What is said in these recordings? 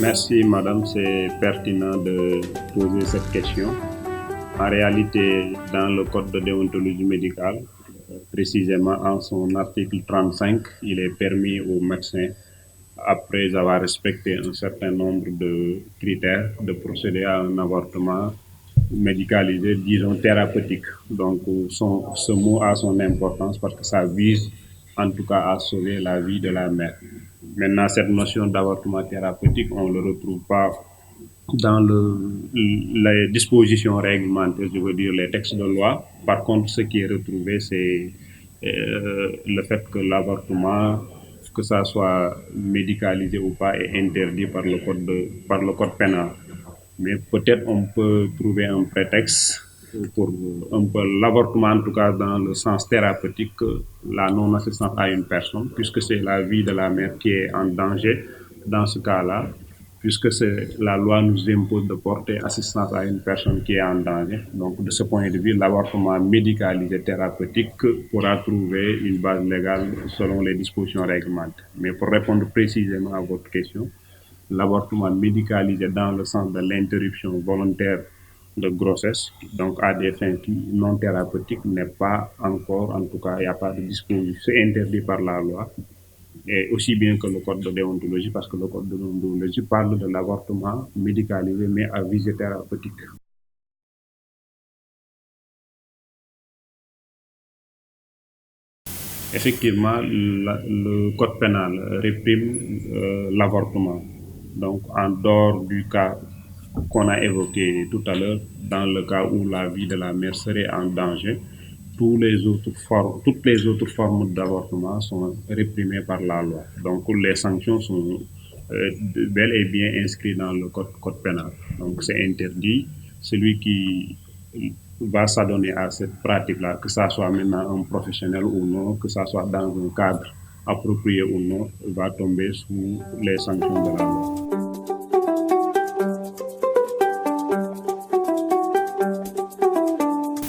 Merci, madame. C'est pertinent de poser cette question. En réalité, dans le Code de déontologie médicale, précisément en son article 35, il est permis aux médecins, après avoir respecté un certain nombre de critères, de procéder à un avortement médicalisé, disons thérapeutique. Donc, ce mot a son importance parce que ça vise en tout cas à sauver la vie de la mère. Maintenant, cette notion d'avortement thérapeutique, on ne le retrouve pas dans les dispositions réglementaires, je veux dire les textes de loi. Par contre, ce qui est retrouvé, c'est le fait que l'avortement, que ça soit médicalisé ou pas, est interdit par le code pénal. Mais peut-être on peut trouver un prétexte pour un peu l'avortement, en tout cas dans le sens thérapeutique, la non-assistance à une personne, puisque c'est la vie de la mère qui est en danger dans ce cas-là, puisque la loi nous impose de porter assistance à une personne qui est en danger. Donc, de ce point de vue, l'avortement médicalisé thérapeutique pourra trouver une base légale selon les dispositions réglementaires. Mais pour répondre précisément à votre question, l'avortement médicalisé dans le sens de l'interruption volontaire de grossesse, donc à des fins non thérapeutiques, n'est pas encore, en tout cas, il n'y a pas de disposition, c'est interdit par la loi, et aussi bien que le code de déontologie, parce que le code de déontologie parle de l'avortement médicalisé, mais à visée thérapeutique. Effectivement, le code pénal réprime l'avortement. Donc, en dehors du cas qu'on a évoqué tout à l'heure, dans le cas où la vie de la mère serait en danger, toutes les autres formes d'avortement sont réprimées par la loi. Donc, les sanctions sont bel et bien inscrites dans le code pénal. Donc, c'est interdit. Celui qui va s'adonner à cette pratique-là, que ça soit maintenant un professionnel ou non, que ça soit dans un cadre approprié ou non, va tomber sous les sanctions de la loi.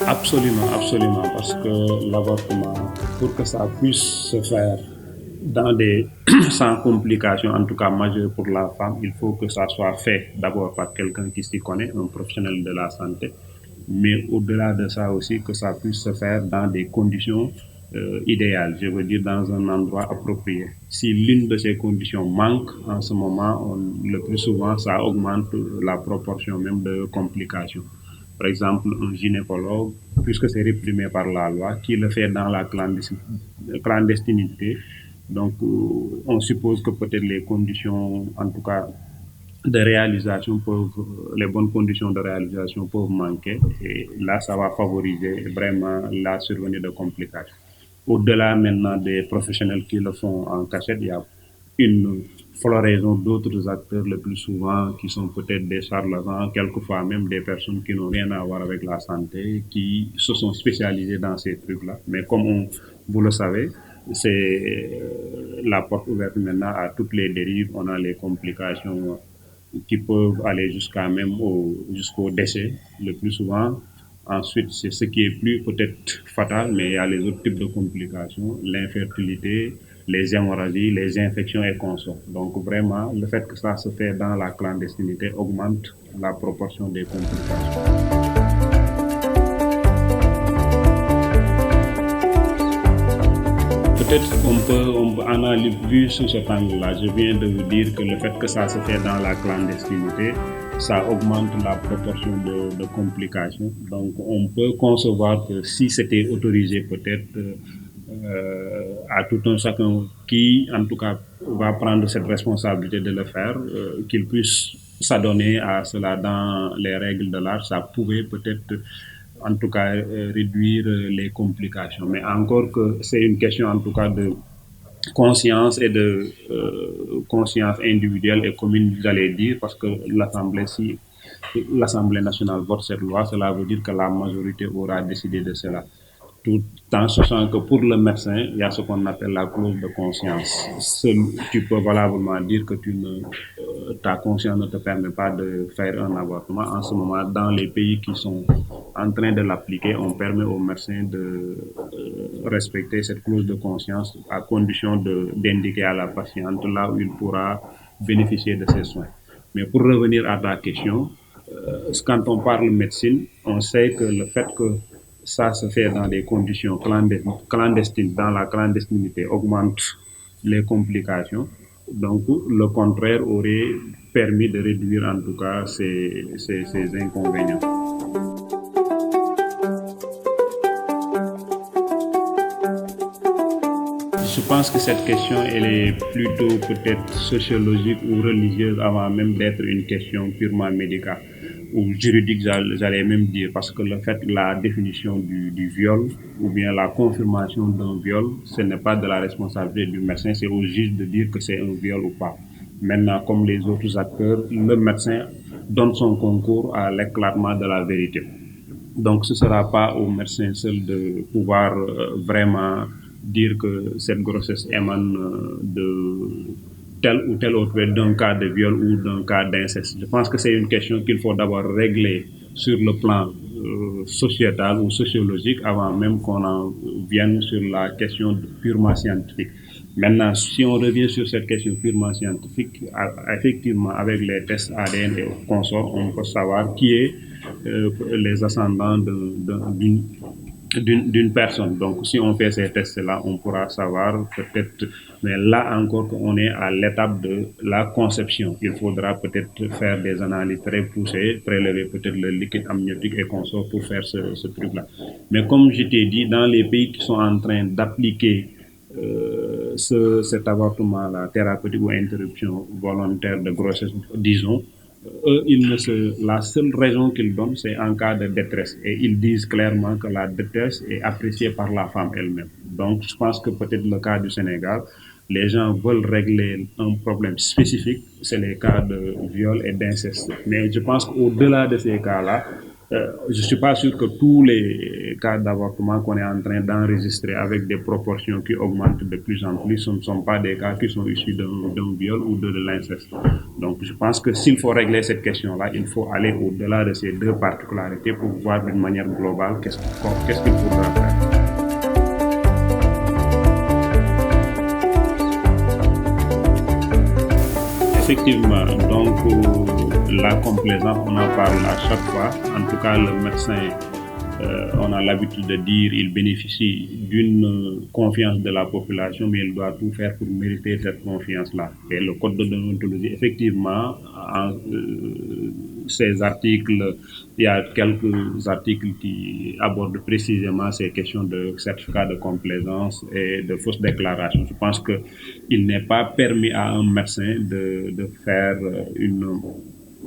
Absolument, absolument, parce que l'avortement, pour que ça puisse se faire dans des sans complications, en tout cas majeures pour la femme, il faut que ça soit fait d'abord par quelqu'un qui s'y connaît, un professionnel de la santé, mais au-delà de ça aussi, que ça puisse se faire dans des conditions idéales, je veux dire dans un endroit approprié. Si l'une de ces conditions manque en ce moment, le plus souvent, ça augmente la proportion même de complications. Par exemple, un gynécologue, puisque c'est réprimé par la loi, qui le fait dans la clandestinité. Donc, on suppose que peut-être les conditions, en tout cas, de réalisation les bonnes conditions de réalisation peuvent manquer. Et là, ça va favoriser vraiment la survenue de complications. Au-delà maintenant des professionnels qui le font en cachette, il y a une floraison d'autres acteurs le plus souvent qui sont peut-être des charlatans, quelquefois même des personnes qui n'ont rien à voir avec la santé, qui se sont spécialisés dans ces trucs-là. Mais comme vous le savez, c'est la porte ouverte maintenant à toutes les dérives. On a les complications qui peuvent aller jusqu'au décès le plus souvent. Ensuite, c'est ce qui est plus peut-être fatal, mais il y a les autres types de complications, l'infertilité, les hémorragies, les infections et consorts. Donc vraiment, le fait que ça se fait dans la clandestinité augmente la proportion des complications. Peut-être qu'on peut analyser sur cet angle-là. Je viens de vous dire que le fait que ça se fait dans la clandestinité, ça augmente la proportion de complications. Donc, on peut concevoir que si c'était autorisé, peut-être à tout un chacun qui, en tout cas, va prendre cette responsabilité de le faire, qu'il puisse s'adonner à cela dans les règles de l'art, ça pouvait peut-être en tout cas réduire les complications. Mais encore que c'est une question en tout cas de conscience et de conscience individuelle et commune, j'allais dire, parce que si l'Assemblée nationale vote cette loi, cela veut dire que la majorité aura décidé de cela. Tout en sachant que pour le médecin, il y a ce qu'on appelle la clause de conscience. Tu peux valablement dire que ta conscience ne te permet pas de faire un avortement. En ce moment, dans les pays qui sont en train de l'appliquer, on permet aux médecins de respecter cette clause de conscience à condition d'indiquer à la patiente là où il pourra bénéficier de ces soins. Mais pour revenir à ta question, quand on parle médecine, on sait que le fait que ça se fait dans des conditions clandestines, dans la clandestinité, augmente les complications. Donc, le contraire aurait permis de réduire en tout cas ces inconvénients. Je pense que cette question, elle est plutôt peut-être sociologique ou religieuse avant même d'être une question purement médicale ou juridique, j'allais même dire, parce que le fait, la définition du viol ou bien la confirmation d'un viol, ce n'est pas de la responsabilité du médecin, c'est au juge de dire que c'est un viol ou pas. Maintenant, comme les autres acteurs, le médecin donne son concours à l'éclatement de la vérité. Donc, ce ne sera pas au médecin seul de pouvoir vraiment dire que cette grossesse émane de tel ou tel autre, d'un cas de viol ou d'un cas d'inceste. Je pense que c'est une question qu'il faut d'abord régler sur le plan sociétal ou sociologique avant même qu'on en vienne sur la question purement scientifique. Maintenant, si on revient sur cette question purement scientifique, effectivement, avec les tests ADN et consorts, on peut savoir qui est les ascendants d'une personne. Donc, si on fait ces tests-là, on pourra savoir peut-être, mais là encore qu'on est à l'étape de la conception. Il faudra peut-être faire des analyses très poussées, prélever peut-être le liquide amniotique et consorts pour faire ce truc-là. Mais comme je t'ai dit, dans les pays qui sont en train d'appliquer cet avortement-là, thérapeutique ou interruption volontaire de grossesse, disons, eux, la seule raison qu'ils donnent, c'est en cas de détresse. Et ils disent clairement que la détresse est appréciée par la femme elle-même. Donc, je pense que peut-être le cas du Sénégal, les gens veulent régler un problème spécifique, c'est les cas de viol et d'inceste. Mais je pense qu'au-delà de ces cas-là, je ne suis pas sûr que tous les cas d'avortement qu'on est en train d'enregistrer avec des proportions qui augmentent de plus en plus, ce ne sont pas des cas qui sont issus d'un viol ou de l'inceste. Donc je pense que s'il faut régler cette question-là, il faut aller au-delà de ces deux particularités pour voir d'une manière globale qu'est-ce qu'il faudra faire. Effectivement, donc la complaisance, on en parle à chaque fois. En tout cas, le médecin, on a l'habitude de dire, il bénéficie d'une confiance de la population, mais il doit tout faire pour mériter cette confiance-là. Et le code de déontologie, effectivement, ces articles, il y a quelques articles qui abordent précisément ces questions de certificat de complaisance et de fausses déclarations. Je pense qu'il n'est pas permis à un médecin de faire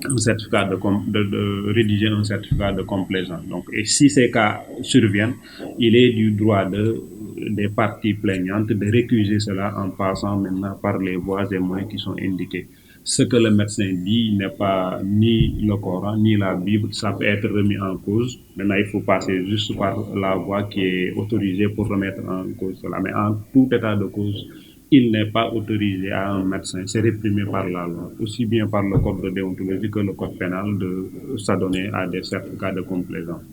un certificat de rédiger un certificat de complaisance. Donc, et si ces cas surviennent, il est du droit des parties plaignantes de récuser cela en passant maintenant par les voies et moyens qui sont indiqués. Ce que le médecin dit n'est pas ni le Coran, ni la Bible, ça peut être remis en cause. Maintenant, il faut passer juste par la voie qui est autorisée pour remettre en cause cela. Mais en tout état de cause, il n'est pas autorisé à un médecin, c'est réprimé par la loi, aussi bien par le code de déontologie que le code pénal, de s'adonner à des certificats de complaisance.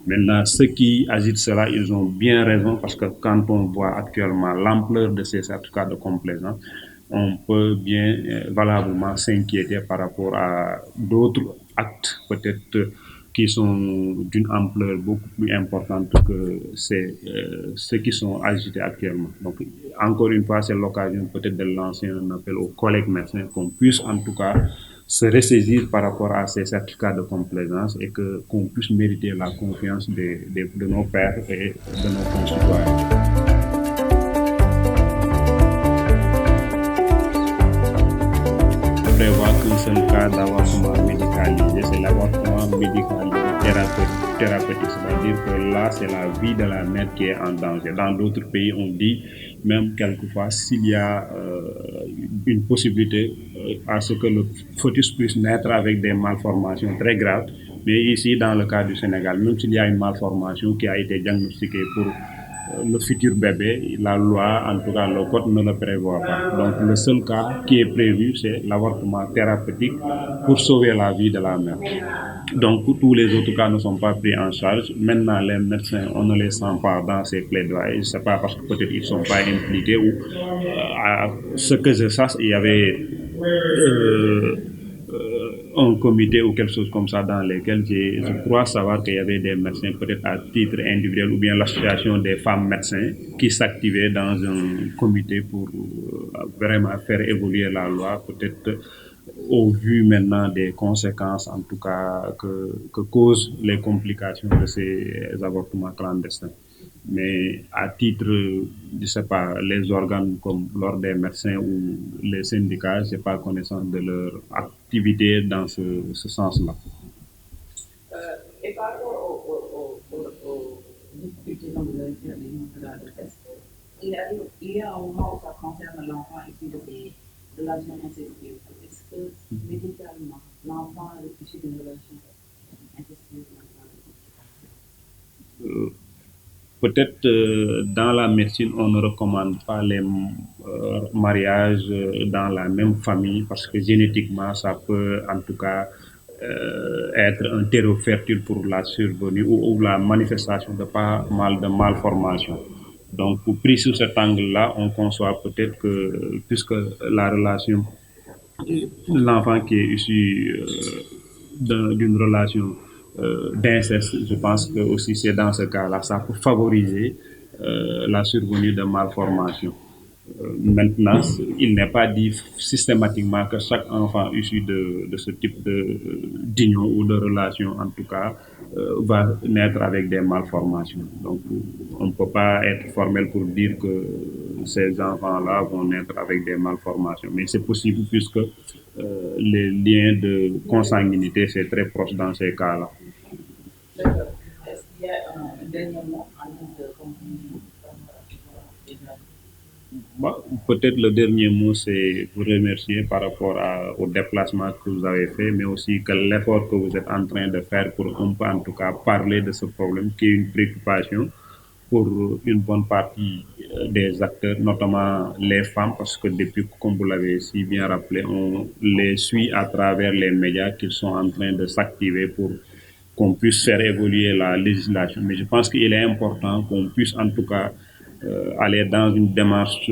Maintenant, ceux qui agitent cela, ils ont bien raison parce que quand on voit actuellement l'ampleur de ces certificats de complaisance, on peut bien valablement s'inquiéter par rapport à d'autres actes peut-être qui sont d'une ampleur beaucoup plus importante que ceux qui sont agités actuellement. Donc, encore une fois, c'est l'occasion peut-être de lancer un appel aux collègues médecins qu'on puisse en tout cas se ressaisir par rapport à ces certificats de complaisance et qu'on puisse mériter la confiance de nos pairs et de nos concitoyens. Prévoit qu'un seul cas d'avortement médicalisé, c'est l'avortement médicalisé thérapeutique, c'est-à-dire que là, c'est la vie de la mère qui est en danger. Dans d'autres pays, on dit même quelquefois s'il y a une possibilité à ce que le fœtus puisse naître avec des malformations très graves. Mais ici, dans le cas du Sénégal, même s'il y a une malformation qui a été diagnostiquée pour le futur bébé, la loi, en tout cas le code ne le prévoit pas. Donc le seul cas qui est prévu, c'est l'avortement thérapeutique pour sauver la vie de la mère. Donc tous les autres cas ne sont pas pris en charge. Maintenant, les médecins, on ne les sent pas dans ces plaidoyers. Je ne sais pas parce que peut-être ils ne sont pas impliqués ou à ce que je sache, il y avait un comité ou quelque chose comme ça dans lesquels je crois savoir qu'il y avait des médecins peut-être à titre individuel ou bien l'association des femmes médecins qui s'activaient dans un comité pour vraiment faire évoluer la loi, peut-être au vu maintenant des conséquences en tout cas que causent les complications de ces avortements clandestins. Mais à titre, je sais pas, les organes comme l'ordre des médecins ou les syndicats, je n'ai pas connaissance de leur activité dans ce sens-là. Et par rapport aux difficultés dont vous avez fait de test, il y a un moment où ça concerne l'enfant issu de ces relations incestueuses. Est-ce que médicalement, l'enfant issu d'une relation incestueuse n'a pas de Euh, Peut-être dans la médecine, on ne recommande pas les mariages dans la même famille parce que génétiquement, ça peut en tout cas être un terreau fertile pour la survenue ou la manifestation de pas mal de malformations. Donc, pris sous cet angle-là, on conçoit peut-être que puisque la relation, l'enfant qui est issu d'une relation d'inceste, je pense que aussi c'est dans ce cas-là, ça peut favoriser la survenue de malformations. Maintenant, il n'est pas dit systématiquement que chaque enfant issu de ce type d'union ou de relation, en tout cas, va naître avec des malformations. Donc, on ne peut pas être formel pour dire que ces enfants-là vont naître avec des malformations. Mais c'est possible puisque les liens de consanguinité, c'est très proche dans ces cas-là. d'accord. Est-ce qu'il y a un dernier mot en guise de conclusion? Bon, peut-être le dernier mot, c'est vous remercier par rapport au déplacement que vous avez fait, mais aussi que l'effort que vous êtes en train de faire pour un peu, en tout cas, parler de ce problème qui est une préoccupation pour une bonne partie des acteurs, notamment les femmes, parce que depuis, comme vous l'avez si bien rappelé, on les suit à travers les médias qui sont en train de s'activer pour qu'on puisse faire évoluer la législation. Mais je pense qu'il est important qu'on puisse en tout cas aller dans une démarche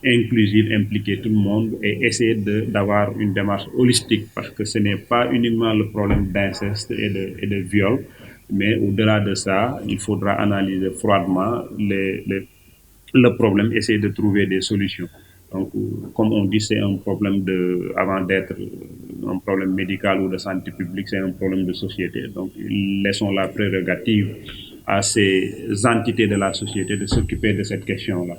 inclusive, impliquer tout le monde et essayer d'avoir une démarche holistique parce que ce n'est pas uniquement le problème d'inceste et de viol, mais au-delà de ça, il faudra analyser froidement le problème, essayer de trouver des solutions. Donc, comme on dit, c'est un problème avant d'être un problème médical ou de santé publique, c'est un problème de société. Donc, laissons la prérogative à ces entités de la société de s'occuper de cette question-là.